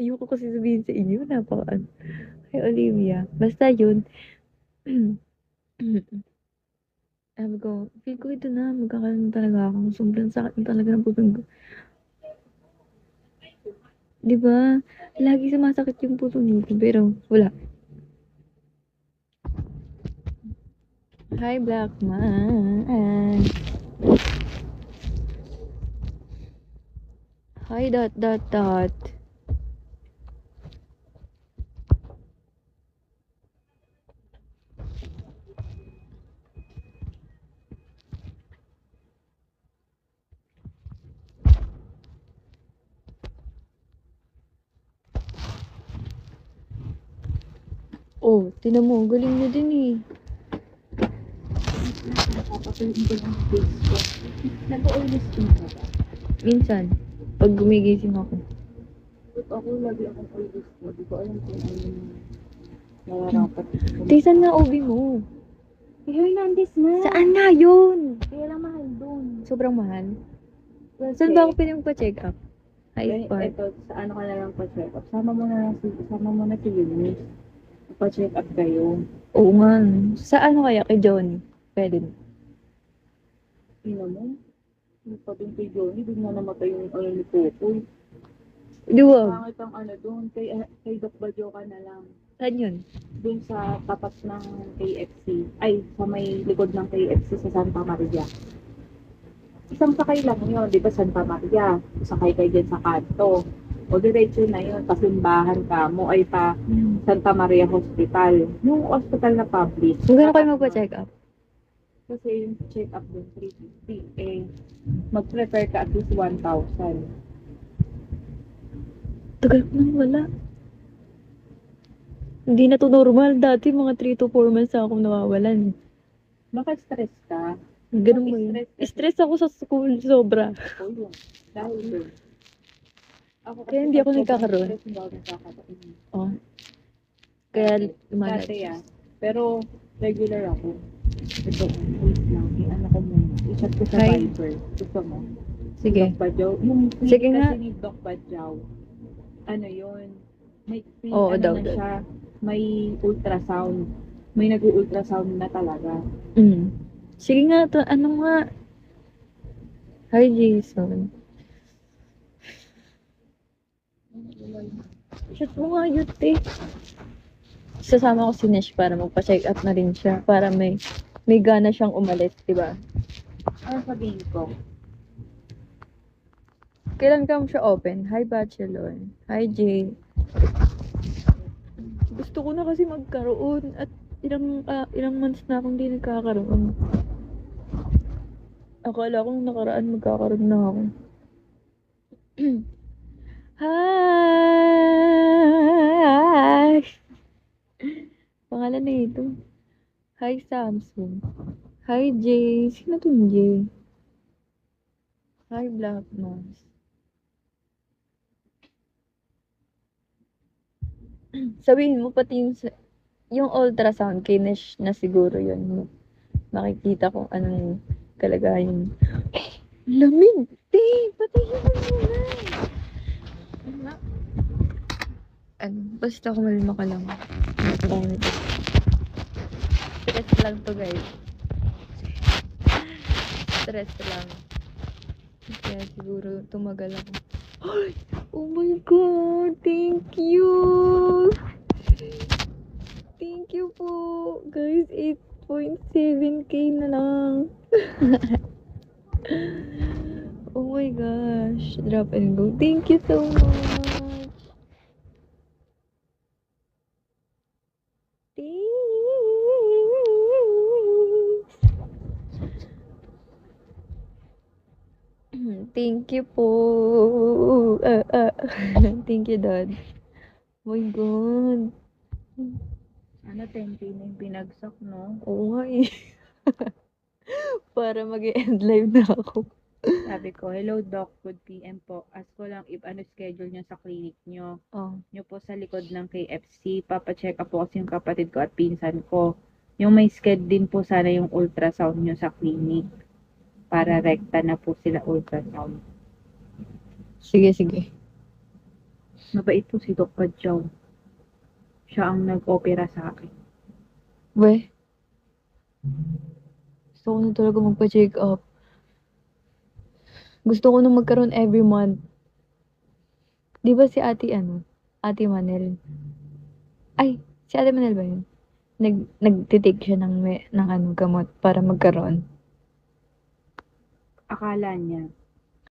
Ayoko kasi sabihin sa inyo, kay Olivia. Basta yun. Sabi ko, feel ko ito na, magkakaroon talaga ako. Sobrang sakit na talaga ng puso ko. Di ba? Lagi sumasakit yung puso nito, pero wala. Hi, Black Man. Hi, dot, dot, dot. Oh, tinan mo, galing mo din eh. Napapatuloy ko lang ang face ko. Nag-oily skin ka ba? Minsan, pag gumigising ako. But ako, lagi akong oily skin. Hindi ko alam kung ano yung nararapat. Tisan na OB mo. Hernandez na. Saan nga yun? Kaya lang mahal doon. Sobrang mahal. Kasi, Saan ba ako pinagpa-check up? Hyde eh, Park. eto, sa ano ka na lang pa-check up. Sama mo na si Eunice. Pa-check up kayo. Oo nga. Sa ano kaya kay Johnny? Pwede na. Ino mo? Yung pa doon kay Johnny, doon na namatay yung ano ni Popoy. Duwag. Pangit ang ano doon, kay Doc Badyo ka na lang. Saan yun? Doon sa tapat ng KFC. Ay, sa may likod ng KFC sa Santa Maria. Isang sakay lang yun, di ba Santa Maria? Sakay kayo dyan sa kanto. O diretso na yun, pasimbahan ka mo ay pa Santa Maria Hospital. Yung hospital na public. Kung gano'n kayo magpa-check up? Kasi yung check up doon, 350. Eh, mag-prepare ka at least 1,000. Tagal ko nang wala. Hindi na to normal. Dati mga 3 to 4 months na akong nawawalan. Baka stress ka. Ganun ba yun? Stress kasi. Stress ako sa school, sobra. O yun. Dahil doon. Ako kasi Kaya hindi ako pag sobrang nagkakaroon. stress, hindi ako nagkakaroon. Oh. Kaya lumalag. Dati Pero regular ako. Ito, wait lang. I-ano ko muna. I-chat ko sa Hi. Viber. Gusto mo? Sige. Doc Badyaw. Yung Sige kasi nga. ni Doc Badyaw. Ano yun? May Oo, ano daw, na daw. siya. May ultrasound. May nag-ultrasound na talaga. Sige nga, ano nga. Hi, Jason. Shoot mo nga yun, Sasama ko si Nesh para magpa-check up na rin siya. Para may gana siyang umalis, diba? Ano sabihin ko? Kailan ka mo siya open? Hi, Bachelor. Hi, Jay. Gusto ko na kasi magkaroon at ilang months na akong hindi nagkakaroon. Akala ko nung nakaraan magkakaroon na ako. Hi! Pangalan na ito. Hi, Samsung. Hi, Jay. Sino tong Jay? Hi, Black Mouse. Sabihin mo pati yung ultrasound, kinish na siguro yun. Makikita kung anong kalagayan. Lamig! Patihin mo muna! Basta kumalma ka lang. Stress lang to, guys. Stress lang. Kaya siguro tumagal ako. Ay! Oh my God! Thank you! Thank you po! Guys, 8.7k na lang. Oh my gosh. Drop and go. Thank you so much. Thank you po. Thank you, Dad. Oh my God. Ano, 10K na yung pinagsak, no? Oo nga eh. Para mag-end live na ako. Sabi ko, hello Doc, good PM po. Ask ko lang if ano schedule nyo sa clinic nyo. Oh. Nyo po sa likod ng KFC. Papacheck up po kasi yung kapatid ko at pinsan ko. Yung may schedule din po sana yung ultrasound nyo sa clinic. Para rekta na po sila ultrasound. Sige, sige. Mabait po si Doc Padjaw. Siya ang nag-opera sa akin. We, gusto ko na talaga magpa-check up. Gusto ko na magkaroon every month. Di ba si Ate Manel? Ay, si Ate Manel ba yun? Nagtitake siya ng gamot para magkaroon. Akala niya,